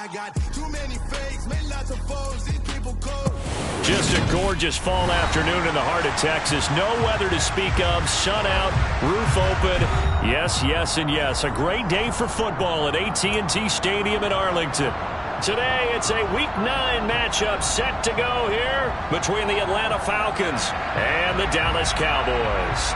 I got too many fakes, made lots of foes, these people cold. Just a gorgeous fall afternoon in the heart of Texas. No weather to speak of, sun out, roof open. Yes, yes, and yes. A great day for football at AT&T Stadium in Arlington. Today, it's a Week 9 matchup set to go here between the Atlanta Falcons and the Dallas Cowboys.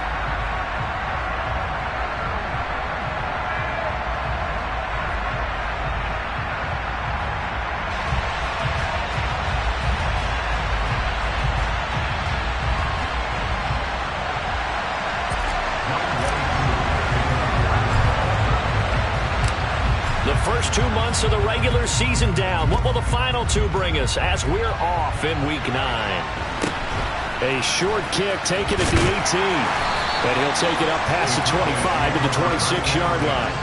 First 2 months of the regular season down. What will the final 2 bring us as we're off in Week 9? A short kick taken at the 18. And he'll take it up past the 25 to the 26-yard line.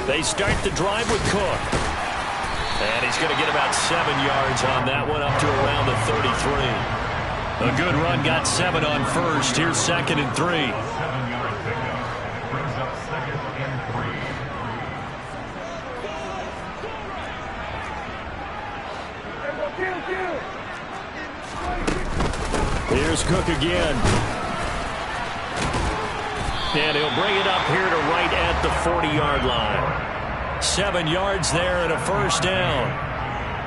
They start the drive with Cook. And he's going to get about 7 yards on that one, up to around the 33. A good run, got 7 on first. Here's 2nd and 3. Brings up 2nd and 3. Here's Cook again. And he'll bring it up here to right at the 40-yard line. 7 yards there and a first down.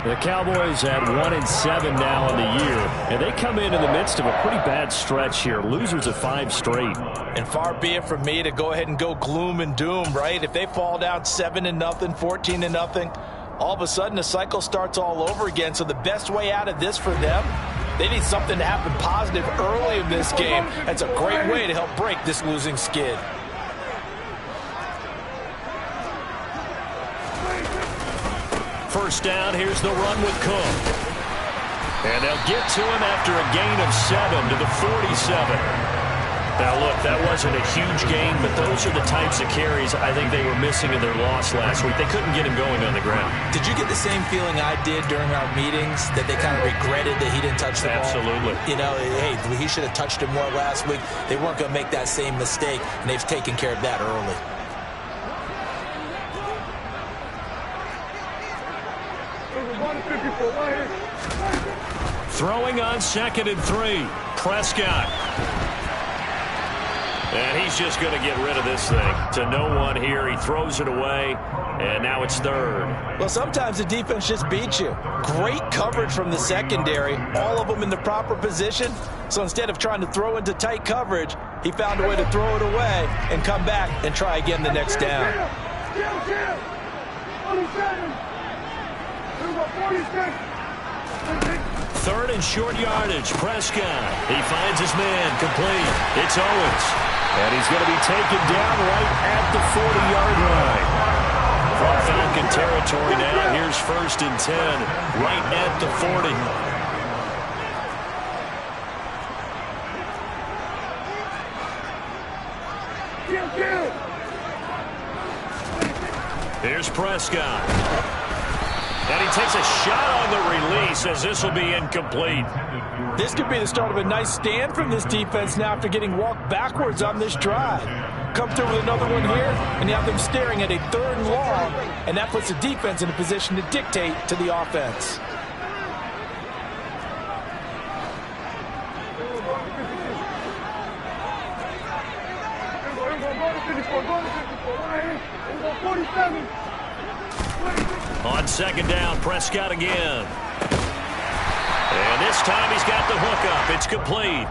The Cowboys at 1-7 now in the year. And they come in the midst of a pretty bad stretch here. Losers of 5 straight. And far be it from me to go ahead and go gloom and doom, right? If they fall down 7-0, 14-0, all of a sudden the cycle starts all over again. So the best way out of this for them, they need something to happen positive early in this game. That's a great way to help break this losing skid. First down, here's the run with Cook. And they'll get to him after a gain of 7 to the 47. Now, look, that wasn't a huge gain, but those are the types of carries I think they were missing in their loss last week. They couldn't get him going on the ground. Did you get the same feeling I did during our meetings, that they kind of regretted that he didn't touch the ball? Absolutely. You know, hey, he should have touched it more last week. They weren't going to make that same mistake, and they've taken care of that early. Throwing on 2nd and 3. Prescott. And he's just going to get rid of this thing to no one here. He throws it away, and now it's 3rd. Well, sometimes the defense just beats you. Great coverage from the secondary, all of them in the proper position. So instead of trying to throw into tight coverage, he found a way to throw it away and come back and try again the next down. 3rd and short yardage. Prescott. He finds his man. Complete. It's Owens. And he's going to be taken down right at the 40-yard line. From Falcon territory now. Here's 1st and 10. Right at the 40. Here's Prescott. And he takes a shot on the release as this will be incomplete. This could be the start of a nice stand from this defense now after getting walked backwards on this drive. Come through with another one here, and you have them staring at a 3rd and long, and that puts the defense in a position to dictate to the offense. On 2nd down, Prescott again. And this time he's got the hook up. It's complete.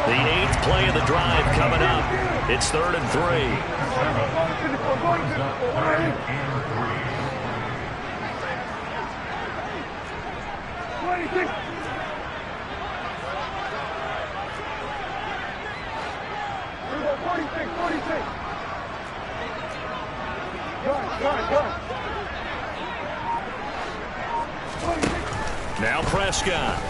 The 8th play of the drive coming up. It's 3rd and 3. Now Prescott.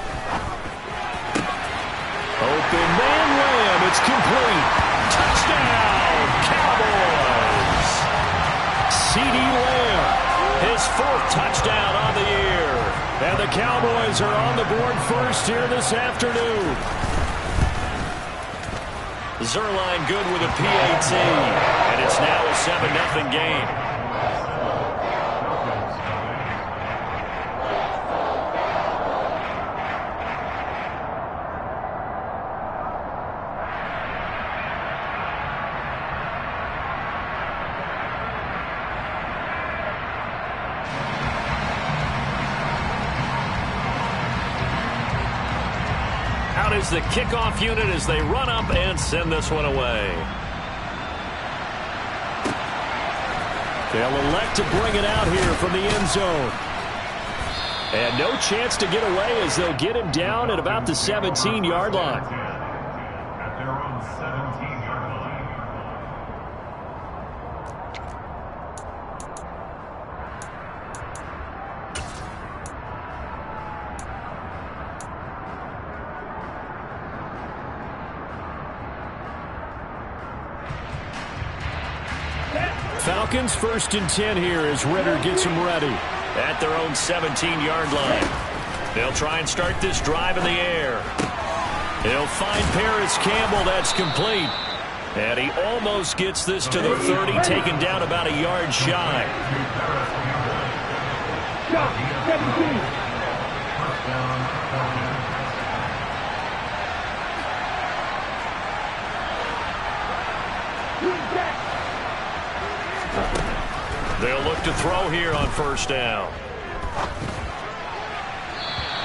Open man Lamb. It's complete. Touchdown, Cowboys. C.D. Lamb, his 4th touchdown on the year. And the Cowboys are on the board first here this afternoon. Zerline good with a PAT. And it's now a 7-0 game. Out is the kickoff unit as they run up and send this one away. They'll elect to bring it out here from the end zone. And no chance to get away as they'll get him down at about the 17-yard line. At their own 17-yard line. Falcons 1st and 10 here as Ritter gets them ready at their own 17-yard line. They'll try and start this drive in the air. He'll find Paris Campbell. That's complete. And he almost gets this to the 30, taken down about a yard shy. They'll look to throw here on 1st down.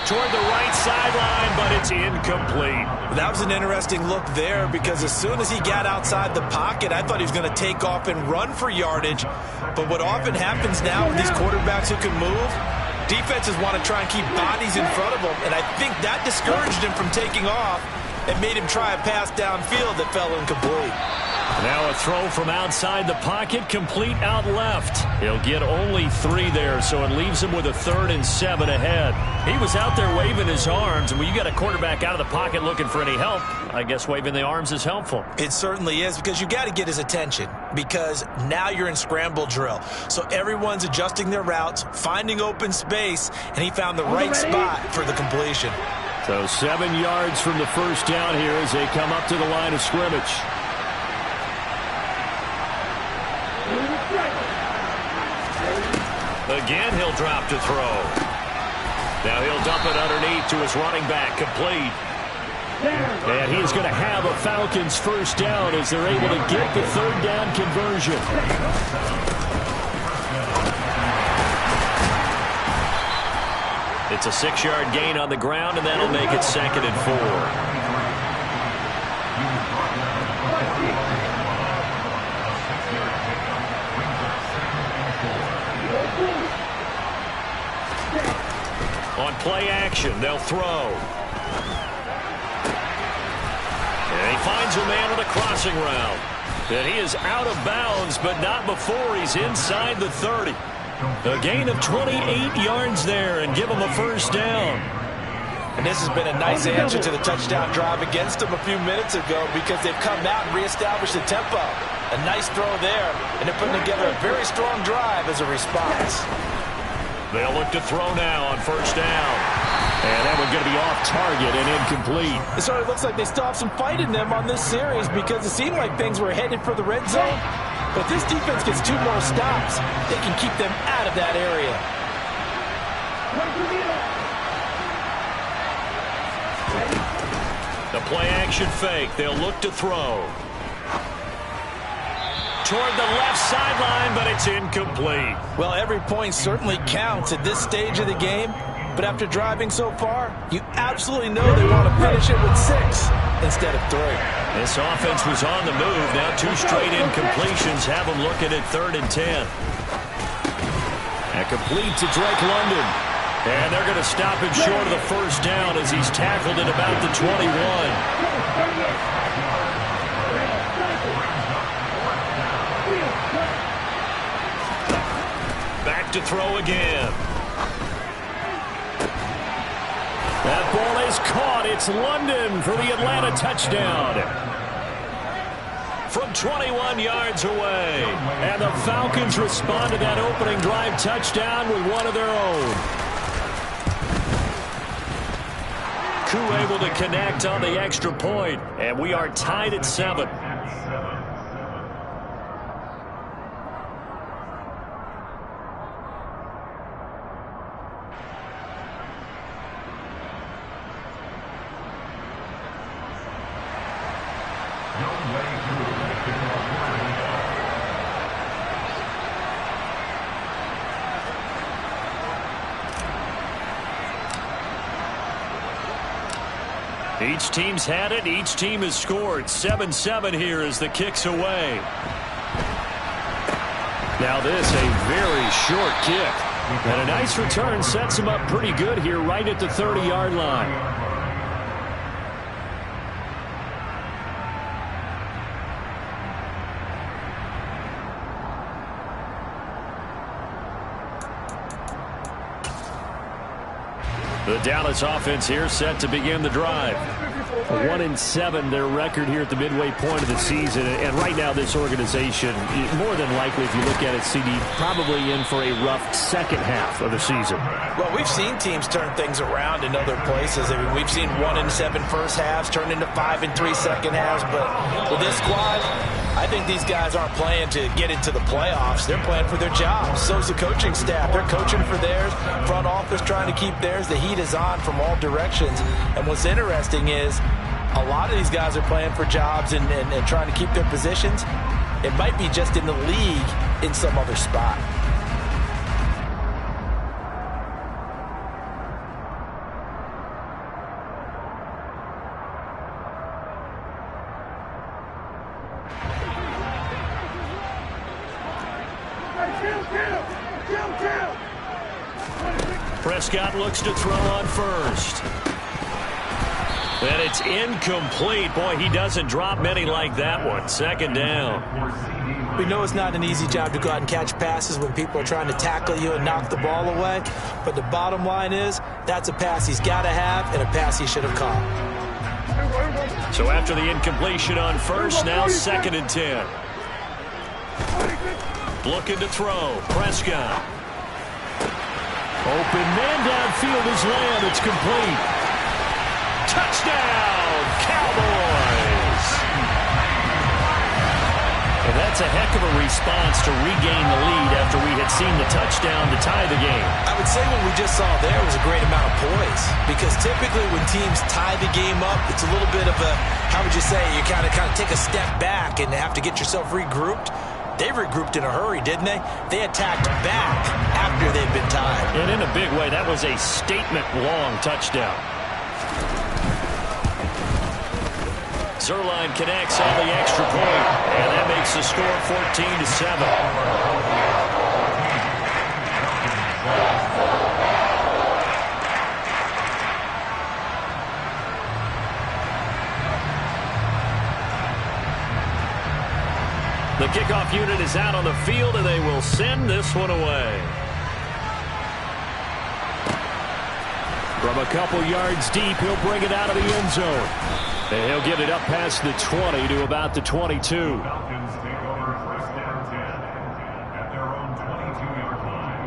Toward the right sideline, but it's incomplete. That was an interesting look there because as soon as he got outside the pocket, I thought he was going to take off and run for yardage. But what often happens now with these quarterbacks who can move, defenses want to try and keep bodies in front of them, and I think that discouraged him from taking off and made him try a pass downfield that fell incomplete. Now a throw from outside the pocket, complete out left. He'll get only 3 there, so it leaves him with a 3rd and 7 ahead. He was out there waving his arms, and when you got a quarterback out of the pocket looking for any help, I guess waving the arms is helpful. It certainly is because you got to get his attention because now you're in scramble drill. So everyone's adjusting their routes, finding open space, and he found the right spot for the completion. So 7 yards from the 1st down here as they come up to the line of scrimmage. Again, he'll drop to throw. Now he'll dump it underneath to his running back, complete. And he's going to have a Falcons 1st down as they're able to get the 3rd down conversion. It's a 6-yard gain on the ground, and that'll make it 2nd and 4. On play action, they'll throw. And he finds a man on a crossing route. And he is out of bounds, but not before he's inside the 30. A gain of 28 yards there and give him a 1st down. And this has been a nice answer to the touchdown drive against them a few minutes ago because they've come out and reestablished the tempo. A nice throw there, and they're putting together a very strong drive as a response. They'll look to throw now on 1st down. And that one's going to be off target and incomplete. It sort of looks like they still have some fight in them on this series because it seemed like things were headed for the red zone. But this defense gets 2 more stops. They can keep them out of that area. The play action fake. They'll look to throw. Toward the left sideline, but it's incomplete. Well, every point certainly counts at this stage of the game. But after driving so far, you absolutely know they want to finish it with 6 instead of 3. This offense was on the move. Now 2 straight incompletions have them looking at 3rd and 10. And complete to Drake London. And they're going to stop him short of the 1st down as he's tackled at about the 21. Back to throw again. That ball is caught. It's London for the Atlanta touchdown. From 21 yards away. And the Falcons respond to that opening drive touchdown with one of their own. Koo able to connect on the extra point. And we are tied at 7. Each team's had it. Each team has scored. 7-7 here as the kick's away. Now this, a very short kick. And a nice return sets him up pretty good here right at the 30-yard line. The Dallas offense here set to begin the drive. 1-7 their record here at the midway point of the season. And right now this organization, more than likely if you look at it, CD, probably in for a rough second half of the season. Well, we've seen teams turn things around in other places. I mean, we've seen 1-7 first halves turn into 5-3 second halves. But with this squad, I think these guys aren't playing to get into the playoffs. They're playing for their jobs. So's the coaching staff. They're coaching for theirs. Front office trying to keep theirs. The heat is on from all directions. And what's interesting is a lot of these guys are playing for jobs and trying to keep their positions. It might be just in the league in some other spot. Prescott looks to throw on first. And it's incomplete. Boy, he doesn't drop many like that one. Second down. We know it's not an easy job to go out and catch passes when people are trying to tackle you and knock the ball away. But the bottom line is, that's a pass he's got to have and a pass he should have caught. So after the incompletion on first, now 2nd and 10. Looking to throw. Prescott. Open man downfield is Lamb. It's complete. Touchdown, Cowboys! And that's a heck of a response to regain the lead after we had seen the touchdown to tie the game. I would say what we just saw there was a great amount of poise. Because typically when teams tie the game up, it's a little bit of a, how would you say, you kind of take a step back and have to get yourself regrouped. They regrouped in a hurry, didn't they? They attacked back after they'd been tied. And in a big way, that was a statement-long touchdown. Zerline connects on the extra point, and that makes the score 14-7. The kickoff unit is out on the field, and they will send this one away. From a couple yards deep, he'll bring it out of the end zone. And he'll get it up past the 20 to about the 22. Falcons take over first down 10 at their own 22-yard line.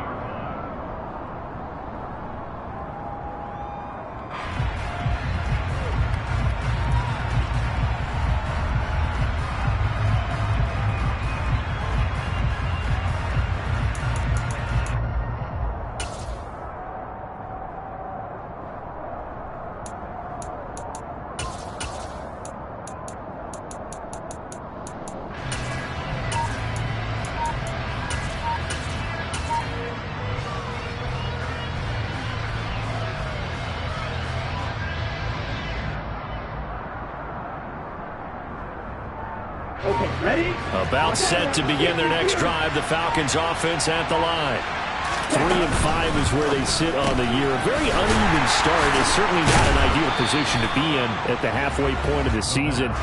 About set to begin their next drive. The Falcons offense at the line. 3-5 is where they sit on the year. A very uneven start. It's certainly not an ideal position to be in at the halfway point of the season.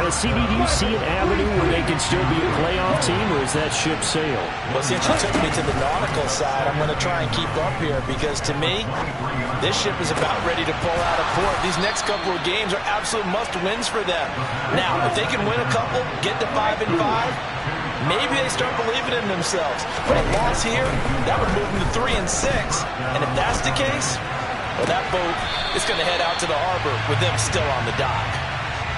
CD, do you see an avenue where they can still be a playoff team, or is that ship sailed? Well, since you took me to the nautical side, I'm going to try and keep up here because, to me, this ship is about ready to pull out of port. These next couple of games are absolute must-wins for them. Now, if they can win a couple, get to 5-5, maybe they start believing in themselves. But a loss here, that would move them to 3-6. And if that's the case, well, that boat is going to head out to the harbor with them still on the dock.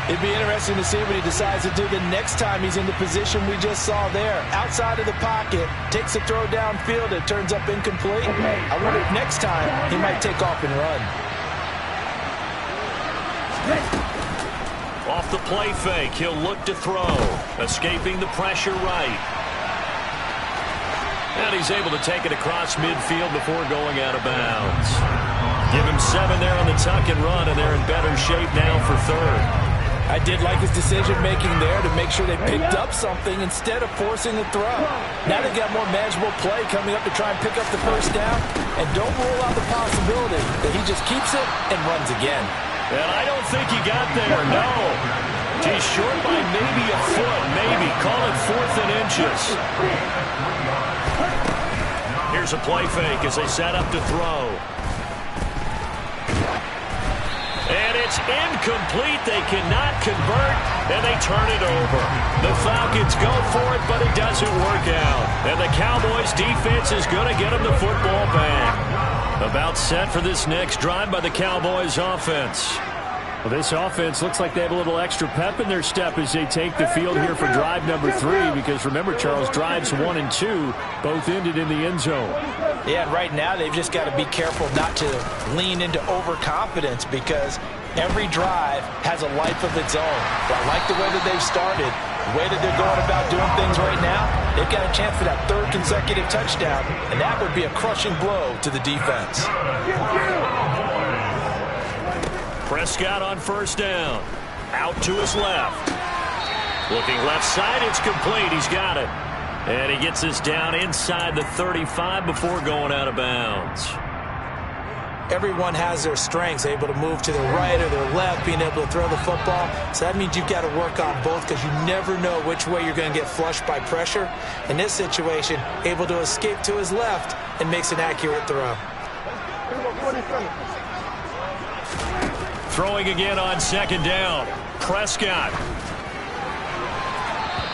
It'd be interesting to see what he decides to do the next time he's in the position we just saw there. Outside of the pocket, takes a throw downfield, it turns up incomplete. I wonder if next time he might take off and run. Off the play fake, he'll look to throw. Escaping the pressure right. And he's able to take it across midfield before going out of bounds. Give him 7 there on the tuck and run, and they're in better shape now for third. I did like his decision-making there to make sure they picked up something instead of forcing the throw. Now they got more manageable play coming up to try and pick up the first down. And don't rule out the possibility that he just keeps it and runs again. And I don't think he got there, no. He's short by maybe a foot, maybe. Call it 4th and inches. Here's a play fake as they set up to throw. And it's incomplete. They cannot convert, and they turn it over. The Falcons go for it, but it doesn't work out. And the Cowboys' defense is going to get them the football back. About set for this next drive by the Cowboys' offense. Well, this offense looks like they have a little extra pep in their step as they take the field here for drive number 3, because remember, Charles, drives 1 and 2 both ended in the end zone. Yeah, and right now they've just got to be careful not to lean into overconfidence because every drive has a life of its own. But I like the way that they've started, the way that they're going about doing things right now. They've got a chance for that 3rd consecutive touchdown, and that would be a crushing blow to the defense. Prescott on first down. Out to his left. Looking left side, it's complete. He's got it. And he gets this down inside the 35 before going out of bounds. Everyone has their strengths, able to move to their right or their left, being able to throw the football. So that means you've got to work on both because you never know which way you're going to get flushed by pressure. In this situation, able to escape to his left and makes an accurate throw. Throwing again on second down. Prescott.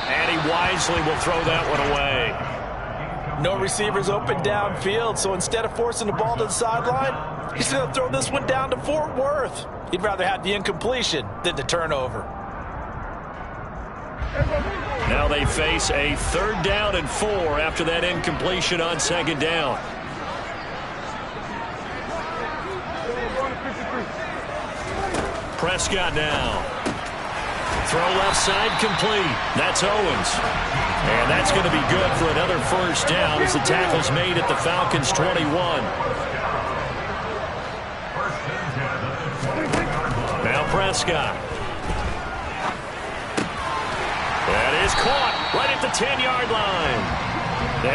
And he wisely will throw that one away. No receivers open downfield, so instead of forcing the ball to the sideline, he's going to throw this one down to Fort Worth. He'd rather have the incompletion than the turnover. Now they face a 3rd down and 4 after that incompletion on second down. Prescott now. Throw left side complete. That's Owens. And that's going to be good for another first down as the tackle's made at the Falcons' 21. Now Prescott. That is caught right at the 10-yard line.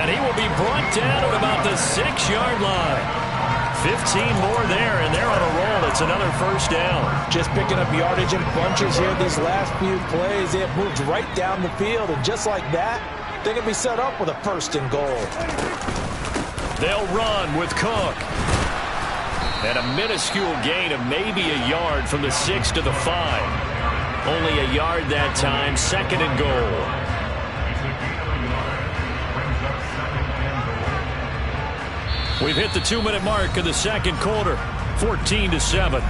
And he will be brought down at about the 6-yard line. 15 more there, and they're on a roll. It's another first down. Just picking up yardage in bunches here these last few plays. They have moved right down the field, and just like that, they're going to be set up with a 1st and goal. They'll run with Cook. And a minuscule gain of maybe a yard from the 6 to the 5. Only a yard that time, 2nd and goal. We've hit the 2-minute mark of the second quarter, 14-7.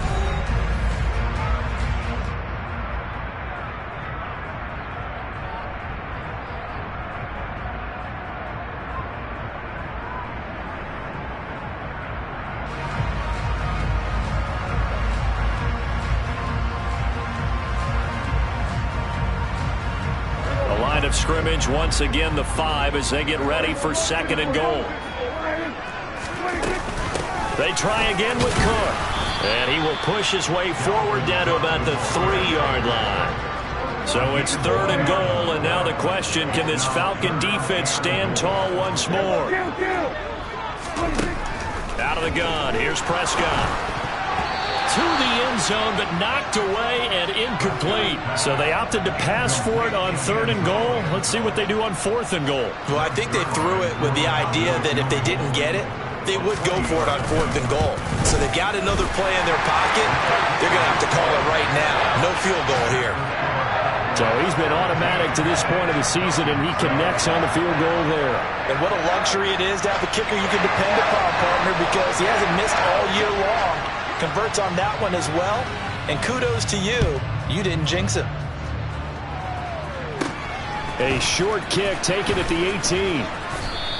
The line of scrimmage, once again the 5 as they get ready for 2nd and goal. They try again with Cook. And he will push his way forward down to about the 3-yard line. So it's 3rd and goal, and now the question, can this Falcon defense stand tall once more? out of the gun. Here's Prescott. To the end zone, but knocked away and incomplete. So they opted to pass for it on 3rd and goal. Let's see what they do on 4th and goal. Well, I think they threw it with the idea that if they didn't get it, they would go for it on 4th and goal. So they got another play in their pocket. They're going to have to call it right now. No field goal here. So he's been automatic to this point of the season, and he connects on the field goal there. And what a luxury it is to have a kicker you can depend upon, partner, because he hasn't missed all year long. Converts on that one as well. And kudos to you. You didn't jinx him. A short kick taken at the 18.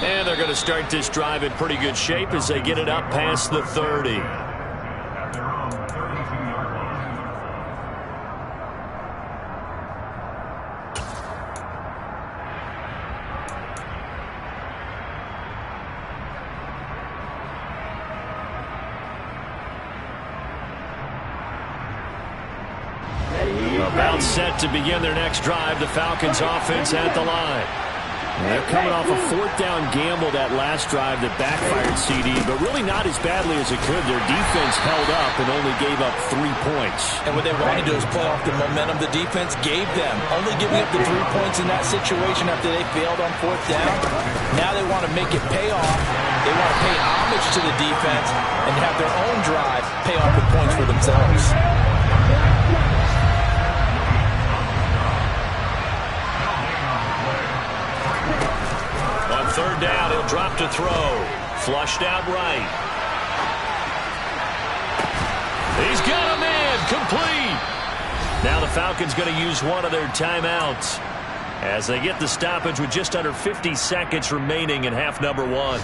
And they're going to start this drive in pretty good shape as they get it up past the 30. At their own 32-yard line. About set to begin their next drive. The Falcons offense at the line. They're coming off a 4th down gamble that last drive that backfired CD, but really not as badly as it could. Their defense held up and only gave up 3 points. And what they wanted to do is play off the momentum the defense gave them. Only giving up the 3 points in that situation after they failed on 4th down. Now they want to make it pay off. They want to pay homage to the defense and have their own drive pay off with points for themselves. On 3rd down, he'll drop to throw. Flushed out right. He's got a man. Complete. Now the Falcons going to use one of their timeouts as they get the stoppage with just under 50 seconds remaining in half number 1.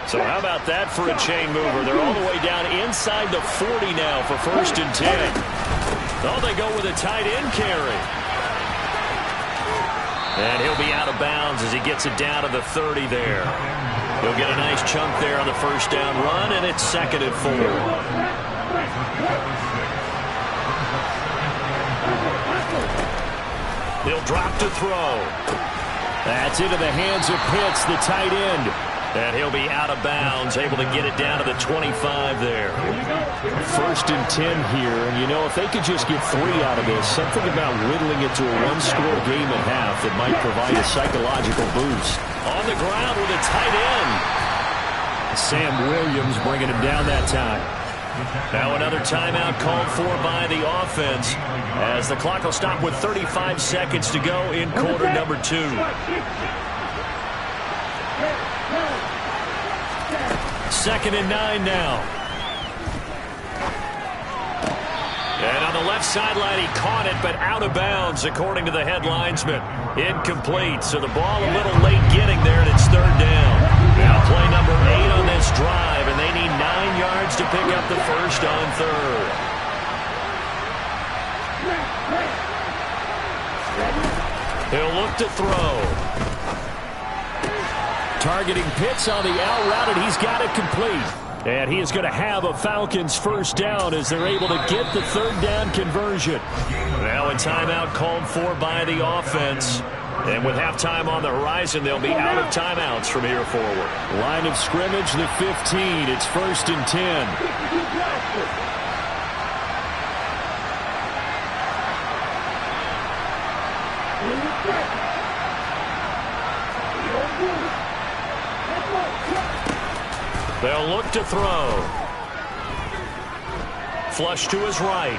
So how about that for a chain mover? They're all the way down inside the 40 now for 1st and 10. Oh, they go with a tight end carry. And he'll be out of bounds as he gets it down to the 30 there. He'll get a nice chunk there on the 1st down run, and it's 2nd and 4. He'll drop to throw. That's into the hands of Pitts, the tight end. And he'll be out of bounds, able to get it down to the 25 there. 1st and 10 here, and you know, if they could just get 3 out of this, something about whittling it to a 1-score game at half that might provide a psychological boost. On the ground with a tight end. Sam Williams bringing him down that time. Now another timeout called for by the offense as the clock will stop with 35 seconds to go in quarter number 2. 2nd and 9 now. And on the left sideline, he caught it, but out of bounds, according to the head linesman. Incomplete, so the ball a little late getting there, and it's 3rd down. Now play number 8 on this drive, and they need 9 yards to pick up the 1st on 3rd. He'll look to throw. Targeting Pitts on the out route, and he's got it complete. And he is going to have a Falcons 1st down as they're able to get the 3rd down conversion. Now a timeout called for by the offense. And with halftime on the horizon, they'll be out of timeouts from here forward. Line of scrimmage, the 15. It's 1st and 10. They'll look to throw. Flush to his right.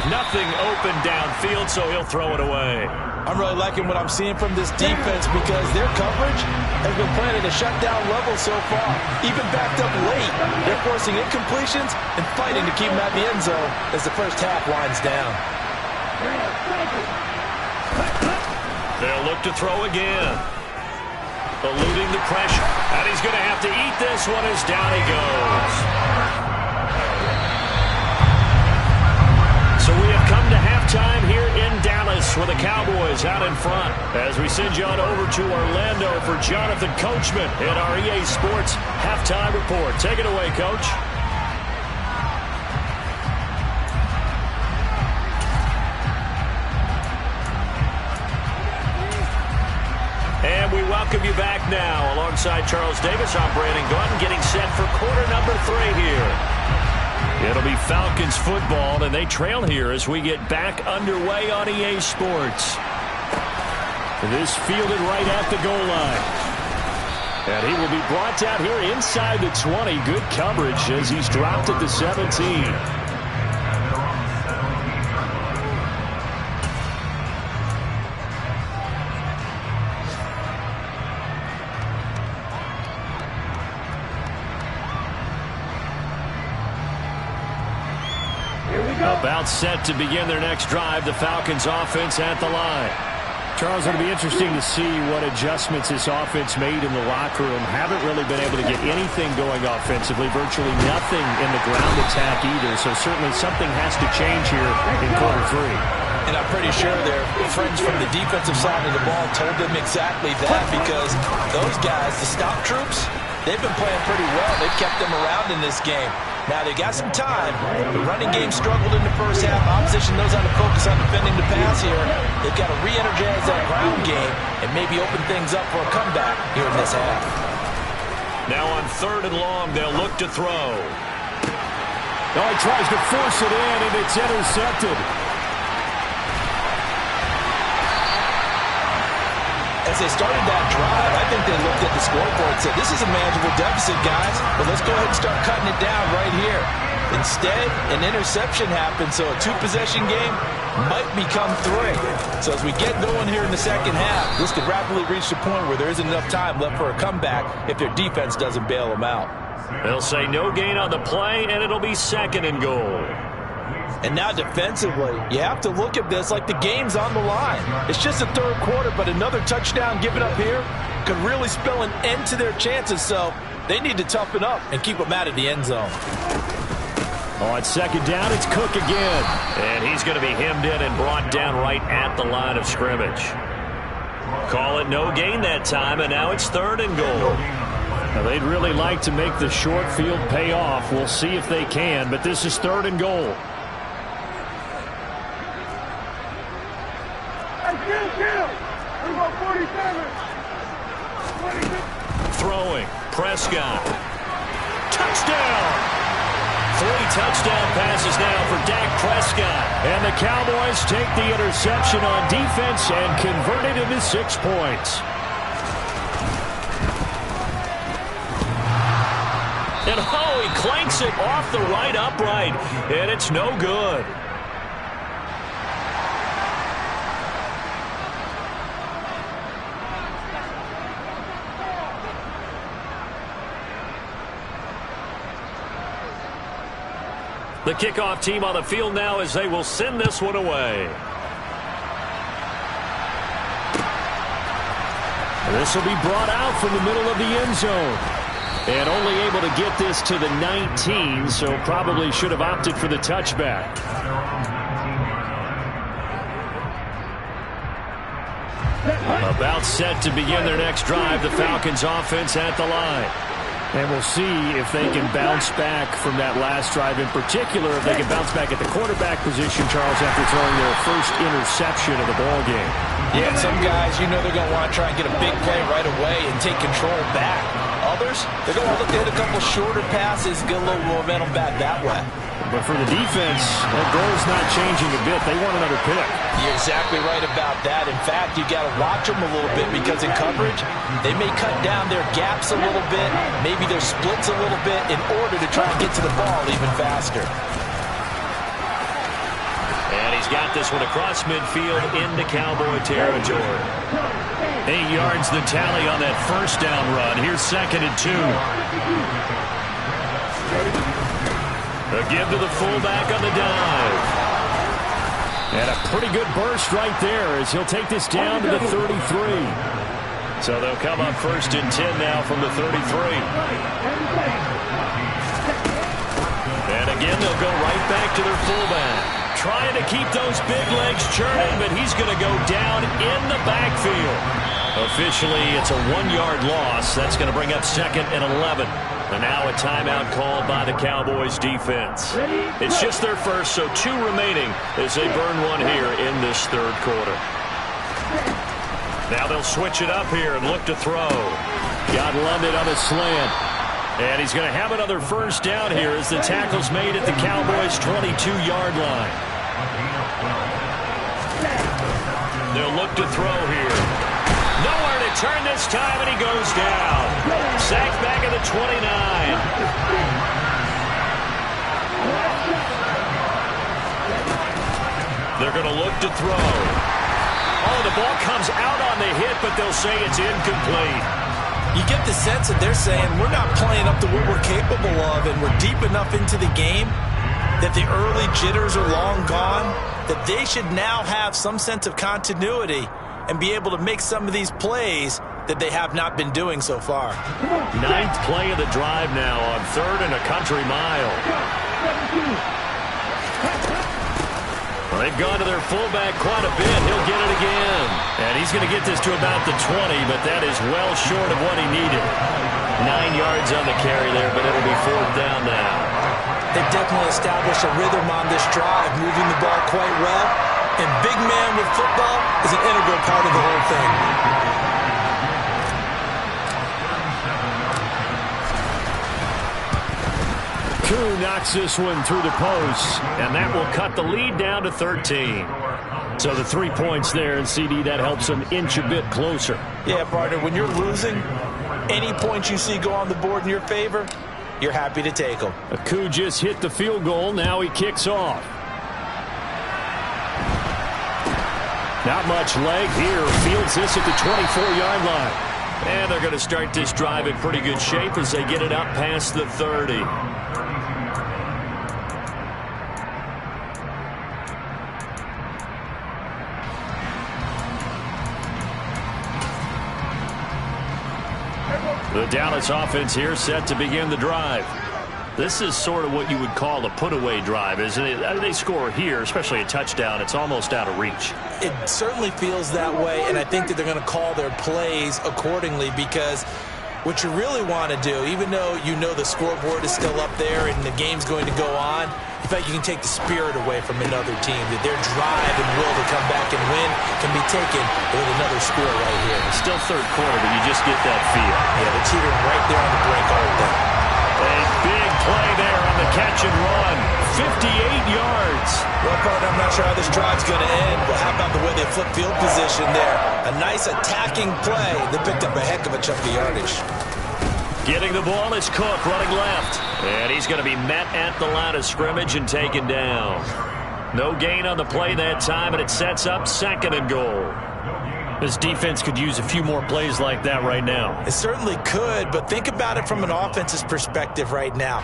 Nothing open downfield, so he'll throw it away. I'm really liking what I'm seeing from this defense because their coverage has been playing at a shutdown level so far. Even backed up late, they're forcing incompletions and fighting to keep them at the end zone as the first half winds down. They'll look to throw again. Eluding the pressure. And he's going to have to eat this one as down he goes. So we have come to halftime here in Dallas with the Cowboys out in front. As we send you on over to Orlando for Jonathan Coachman in our EA Sports Halftime Report. Take it away, Coach. And we welcome welcome you back now. Alongside Charles Davis, I'm Brandon Gaudin, getting set for quarter number 3 here. It'll be Falcons football, and they trail here as we get back underway on EA Sports. This fielded right at the goal line. And he will be brought down here inside the 20. Good coverage as he's dropped at the 17. About set to begin their next drive. The Falcons offense at the line. Charles, it'll be interesting to see what adjustments this offense made in the locker room. Haven't really been able to get anything going offensively. Virtually nothing in the ground attack either. So certainly something has to change here in quarter 3. And I'm pretty sure their friends from the defensive side of the ball told them exactly that, because those guys, the stop troops, they've been playing pretty well. They've kept them around in this game. Now, they got some time. The running game struggled in the first half. Opposition knows how to focus on defending the pass here. They've got to re-energize that ground game and maybe open things up for a comeback here in this half. Now on 3rd and long, they'll look to throw. Oh, he tries to force it in, and it's intercepted. As they started that drive, I think they looked at the scoreboard and said, this is a manageable deficit, guys, but let's go ahead and start cutting it down right here. Instead, an interception happened, so a 2-possession game might become 3. So as we get going here in the second half, this could rapidly reach the point where there isn't enough time left for a comeback if their defense doesn't bail them out. They'll say no gain on the play, and it'll be 2nd and goal. And now defensively, you have to look at this like the game's on the line. It's just the 3rd quarter, but another touchdown given up here could really spell an end to their chances. So they need to toughen up and keep them out of the end zone. On 2nd down, it's Cook again. And he's going to be hemmed in and brought down right at the line of scrimmage. Call it no gain that time, and now it's 3rd and goal. Now, they'd really like to make the short field pay off. We'll see if they can, but this is 3rd and goal. Throwing, Prescott. Touchdown! 3 touchdown passes now for Dak Prescott. And the Cowboys take the interception on defense and convert it into 6 points. And oh, he clanks it off the right upright, and it's no good. The kickoff team on the field now as they will send this one away. This will be brought out from the middle of the end zone. And only able to get this to the 19, so probably should have opted for the touchback. About set to begin their next drive, the Falcons offense at the line. And we'll see if they can bounce back from that last drive. In particular, if they can bounce back at the quarterback position, Charles, after throwing their first interception of the ball game. Yeah, some guys, you know they're going to want to try and get a big play right away and take control back. Others, they're going to look to hit a couple shorter passes, get a little momentum back that way. But for the defense, that goal's not changing a bit. They want another pick. You're exactly right about that. In fact, you got to watch them a little bit, because in coverage, they may cut down their gaps a little bit, maybe their splits a little bit, in order to try and get to the ball even faster. And he's got this one across midfield into Cowboy territory. 8 yards the tally on that first down run. Here's 2nd and 2. A give to the fullback on the dive. And a pretty good burst right there as he'll take this down to the 33. So they'll come up 1st and 10 now from the 33. And again, they'll go right back to their fullback. Trying to keep those big legs churning, but he's going to go down in the backfield. Officially, it's a 1-yard loss. That's going to bring up 2nd and 11. And now a timeout called by the Cowboys defense. It's just their first, so 2 remaining as they burn one here in this 3rd quarter. Now they'll switch it up here and look to throw. Got London on a slant. And he's going to have another first down here as the tackle's made at the Cowboys' 22-yard line. They'll look to throw here. Nowhere to turn this time, and he goes down. Sacked back at the 29. They're going to look to throw. Oh, the ball comes out on the hit, but they'll say it's incomplete. You get the sense that they're saying we're not playing up to what we're capable of, and we're deep enough into the game that the early jitters are long gone, that they should now have some sense of continuity and be able to make some of these plays that they have not been doing so far. 9th play of the drive now on 3rd and a country mile. Well, they've gone to their fullback quite a bit. He'll get it again. And he's going to get this to about the 20, but that is well short of what he needed. 9 yards on the carry there, but it'll be 4th down now. They've definitely established a rhythm on this drive, moving the ball quite well. And big man with football is an integral part of the whole thing. Koo knocks this one through the post, and that will cut the lead down to 13. So the 3 points there, and CD, that helps them inch a bit closer. Yeah, partner, when you're losing, any points you see go on the board in your favor, you're happy to take them. Koo just hit the field goal. Now he kicks off. Not much leg here. Fields this at the 24-yard line. And they're going to start this drive in pretty good shape as they get it up past the 30. The Dallas offense here set to begin the drive. This is sort of what you would call a put-away drive, isn't it? They score here, especially a touchdown. It's almost out of reach. It certainly feels that way, and I think that they're going to call their plays accordingly, because what you really want to do, even though you know the scoreboard is still up there and the game's going to go on, you feel like you can take the spirit away from another team, that their drive and will to come back and win can be taken with another score right here. It's still third quarter, but you just get that feel. Yeah, they're teetering right there on the brink, aren't they? A big play there on the catch and run. 58 yards. Well, partner, I'm not sure how this drive's going to end, but how about the way they flip field position there? A nice attacking play. They picked up a heck of a chunk of yardage. Getting the ball is Cook running left. And he's going to be met at the line of scrimmage and taken down. No gain on the play that time, and it sets up 2nd and goal. This defense could use a few more plays like that right now. It certainly could, but think about it from an offense's perspective right now.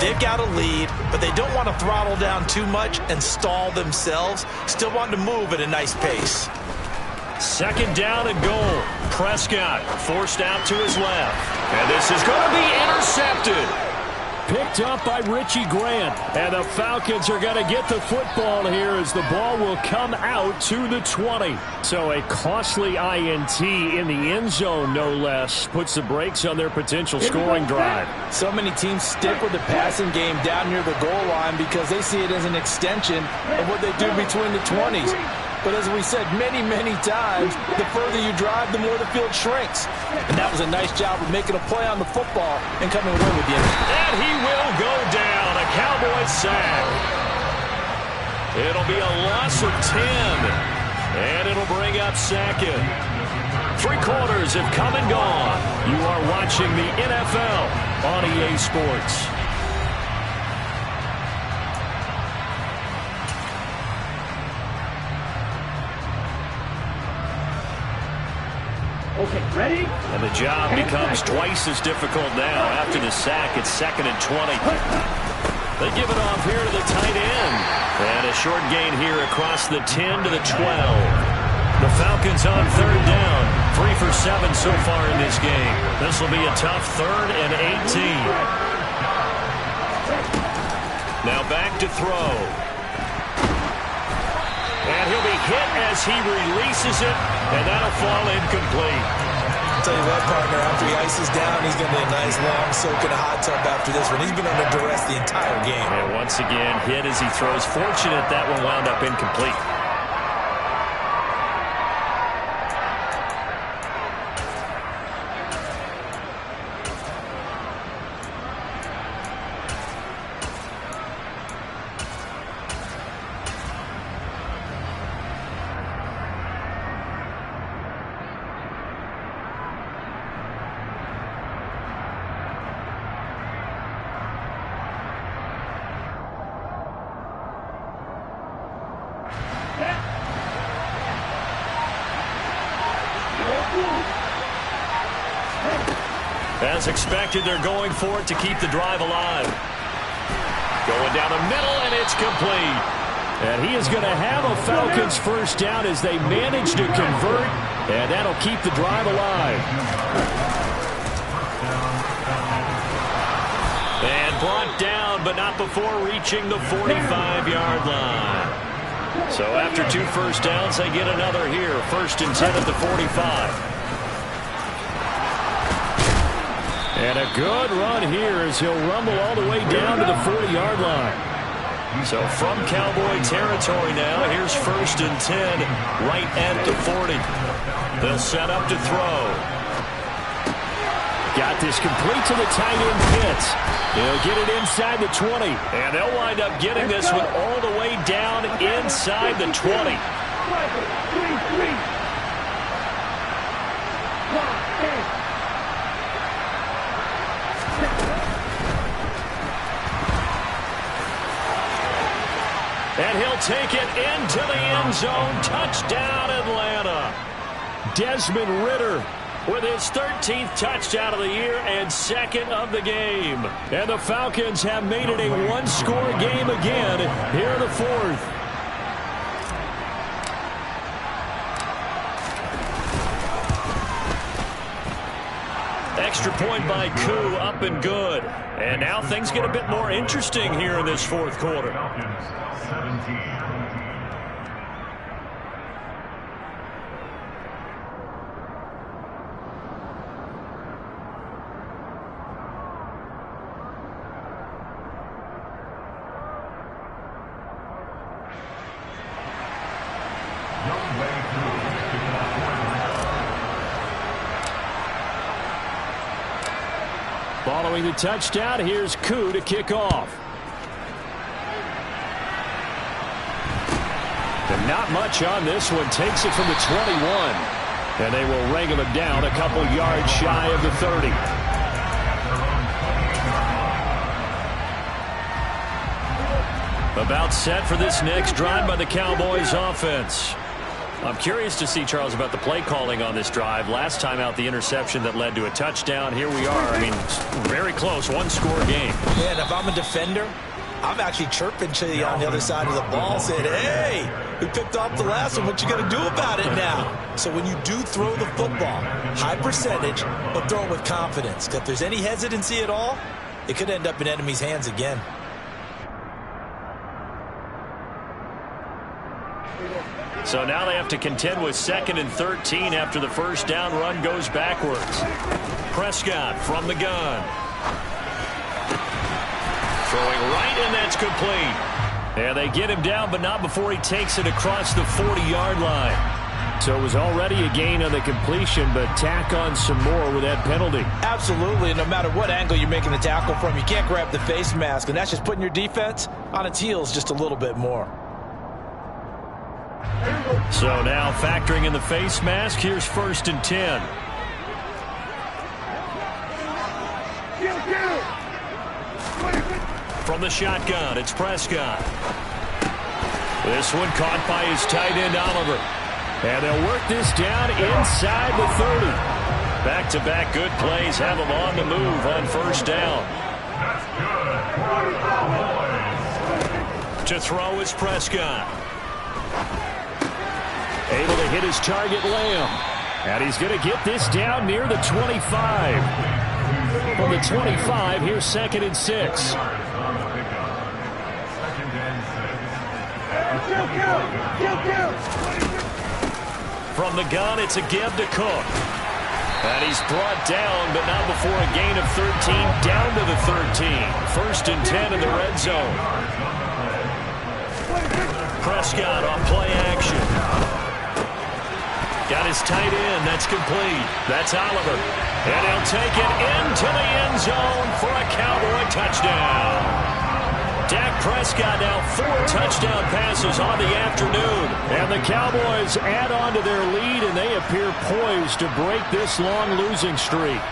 They've got a lead, but they don't want to throttle down too much and stall themselves. Still want to move at a nice pace. 2nd down and goal. Prescott forced out to his left. And this is going to be intercepted. Picked up by Richie Grant. And the Falcons are going to get the football here as the ball will come out to the 20. So a costly INT in the end zone, no less, puts the brakes on their potential scoring drive. So many teams stick with the passing game down near the goal line because they see it as an extension of what they do between the 20s. But as we said many, many times, the further you drive, the more the field shrinks. And that was a nice job of making a play on the football and coming away with the end. And he will go down. A Cowboy sack. It'll be a loss of 10. And it'll bring up 2nd. 3 quarters have come and gone. You are watching the NFL on EA Sports. Okay, ready? And the job becomes twice as difficult now. After the sack, it's 2nd and 20. They give it off here to the tight end. And a short gain here across the 10 to the 12. The Falcons on 3rd down. 3 for 7 so far in this game. This will be a tough 3rd and 18. Now back to throw. And he'll be hit as he releases it, and that'll fall incomplete. I'll tell you what, partner, after he ices down, he's going to be a nice long soak in a hot tub after this one. He's been under duress the entire game. And once again, hit as he throws. Fortunate that one wound up incomplete. As expected, they're going for it to keep the drive alive. Going down the middle, and it's complete. And he is going to have a Falcons first down as they manage to convert, and that'll keep the drive alive. And brought down, but not before reaching the 45-yard line. So after 2 first downs, they get another here. 1st and 10 at the 45. And a good run here as he'll rumble all the way down to the 40-yard line. So from Cowboy territory now, here's 1st and 10 right at the 40. They'll set up to throw. Got this complete to the tight end Pitts. He'll get it inside the 20. And they'll wind up getting this one all the way down inside the 20. And he'll take it into the end zone. Touchdown, Atlanta. Desmond Ridder with his 13th touchdown of the year and 2nd of the game. And the Falcons have made it a one-score game again here in the 4th. Extra point by Koo, up and good. And now things get a bit more interesting here in this 4th quarter. 17. Following the touchdown, here's Koo to kick off. And not much on this one. Takes it from the 21. And they will wrangle him down a couple yards shy of the 30. About set for this next drive by the Cowboys offense. I'm curious to see, Charles, about the play calling on this drive. Last time out, the interception that led to a touchdown. Here we are. I mean, very close, one-score game. Yeah, and if I'm a defender, I'm actually chirping to you on the other side of the ball, saying, hey, we picked off the last one. What you going to do about it now? So when you do throw the football, high percentage, but throw it with confidence. If there's any hesitancy at all, it could end up in enemy's hands again. So now they have to contend with 2nd and 13 after the first down run goes backwards. Prescott from the gun. Throwing right, and that's complete. And they get him down, but not before he takes it across the 40-yard line. So it was already a gain on the completion, but tack on some more with that penalty. Absolutely. No matter what angle you're making the tackle from, you can't grab the face mask, and that's just putting your defense on its heels just a little bit more. So now factoring in the face mask, here's 1st and 10. From the shotgun, it's Prescott. This one caught by his tight end, Oliver. And they'll work this down inside the 30. Back-to-back good plays have them on the move on first down. To throw is Prescott. Able to hit his target, Lamb. And he's going to get this down near the 25. From the 25, here's 2nd and 6. From the gun, it's a give to Cook. And he's brought down, but not before a gain of 13, down to the 13. 1st and 10 in the red zone. Prescott on play action. Got his tight end. That's complete. That's Oliver. And he'll take it into the end zone for a Cowboy touchdown. Dak Prescott now 4 touchdown passes on the afternoon. And the Cowboys add on to their lead, and they appear poised to break this long losing streak.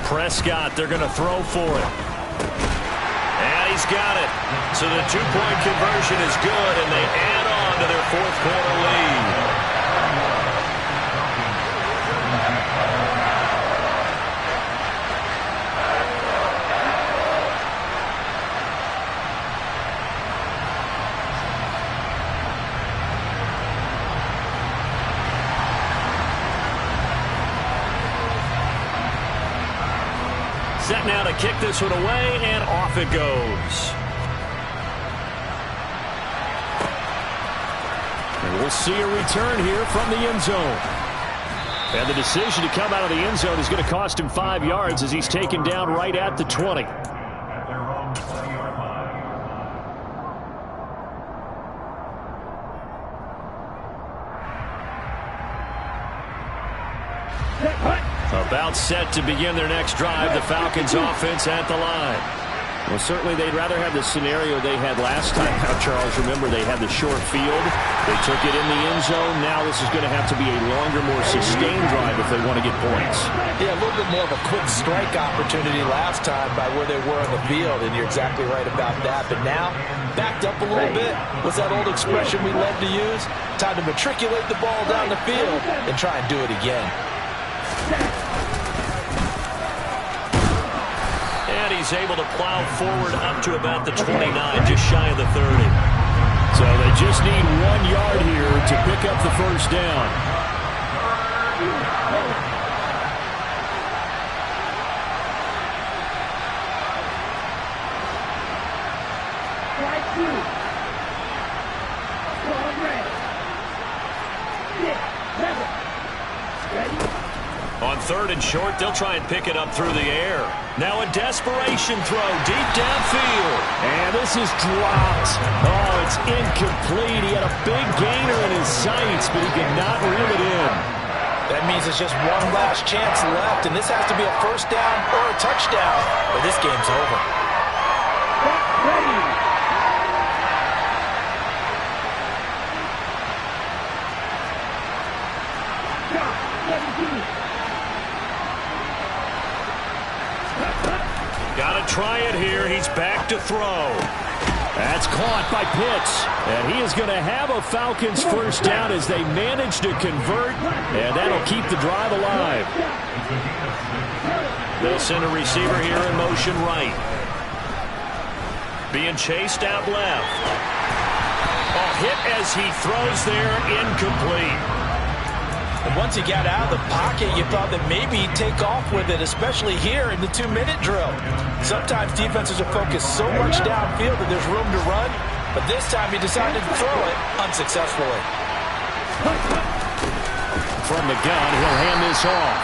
Prescott, they're going to throw for it. And he's got it. So the two-point conversion is good, and they add on to their fourth-quarter lead. Set now to kick this one away, and off it goes. And we'll see a return here from the end zone. And the decision to come out of the end zone is going to cost him 5 yards as he's taken down right at the 20. At their own 20-yard line. About set to begin their next drive, the Falcons offense at the line. Well, certainly they'd rather have the scenario they had last time out, Charles. Remember, they had the short field. They took it in the end zone. Now this is going to have to be a longer, more sustained drive if they want to get points. Yeah, a little bit more of a quick strike opportunity last time by where they were on the field, and you're exactly right about that. But now, backed up a little bit. What's that old expression we love to use? Time to matriculate the ball down the field and try and do it again. And he's able to plow forward up to about the 29, just shy of the 30. So they just need 1 yard here to pick up the first down. On third and short, they'll try and pick it up through the air. Now a desperation throw deep downfield. And this is dropped. Oh, it's incomplete. He had a big gainer in his sights, but he could not reel it in. That means there's just one last chance left, and this has to be a first down or a touchdown, or this game's over. Got to try it here. He's back to throw. That's caught by Pitts. And he is going to have a Falcons first down as they manage to convert. And that'll keep the drive alive. They'll send a receiver here in motion right. Being chased out left. A hit as he throws there, incomplete. And once he got out of the pocket, you thought that maybe he'd take off with it, especially here in the 2-minute drill. Sometimes defenses are focused so much downfield that there's room to run, but this time he decided to throw it unsuccessfully. From the gun, he'll hand this off.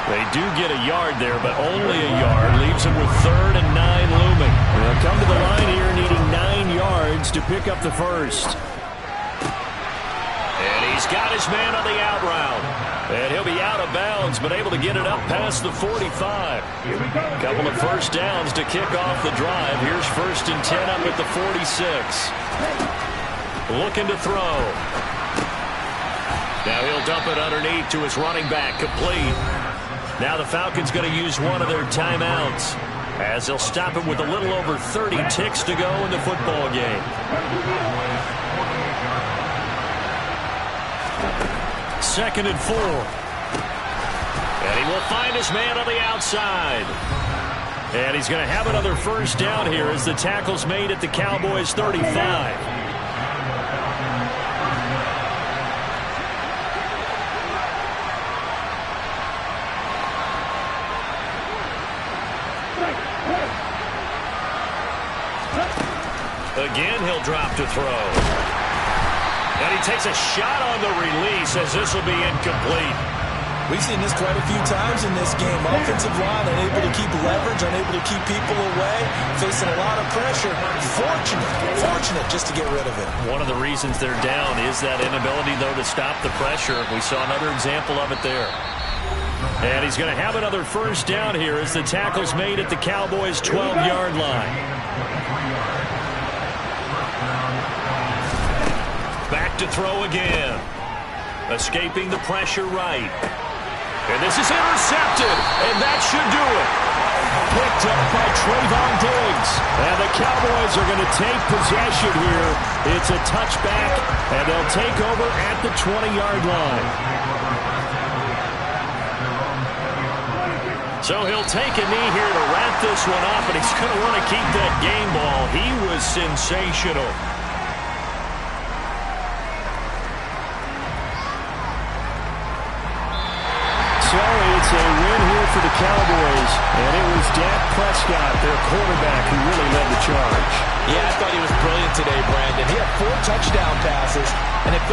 They do get a yard there, but only a yard. Leaves him with 3rd and 9 looming. They'll come to the line here needing 9 yards to pick up the first. He's got his man on the out route. And he'll be out of bounds, but able to get it up past the 45. Couple of first downs to kick off the drive. Here's 1st and 10 up at the 46. Looking to throw. Now he'll dump it underneath to his running back, complete. Now the Falcons going to use one of their timeouts as they'll stop him with a little over 30 ticks to go in the football game. 2nd and 4. And he will find his man on the outside. And he's going to have another first down here as the tackle's made at the Cowboys' 35. Again, he'll drop to throw. And he takes a shot on the release as this will be incomplete. We've seen this quite a few times in this game. Offensive line unable to keep leverage, unable to keep people away, facing a lot of pressure. Fortunate just to get rid of it. One of the reasons they're down is that inability, though, to stop the pressure. We saw another example of it there. And he's going to have another first down here as the tackle's made at the Cowboys' 12-yard line. Back to throw again. Escaping the pressure right. And this is intercepted, and that should do it. Picked up by Trayvon Diggs. And the Cowboys are going to take possession here. It's a touchback, and they'll take over at the 20-yard line. So he'll take a knee here to wrap this one up, and he's going to want to keep that game ball. He was sensational. So it's a win here for the Cowboys, and it was Dak Prescott, their quarterback, who really led the charge. Yeah, I thought he was brilliant today, Brandon. He had 4 touchdown passes, and it felt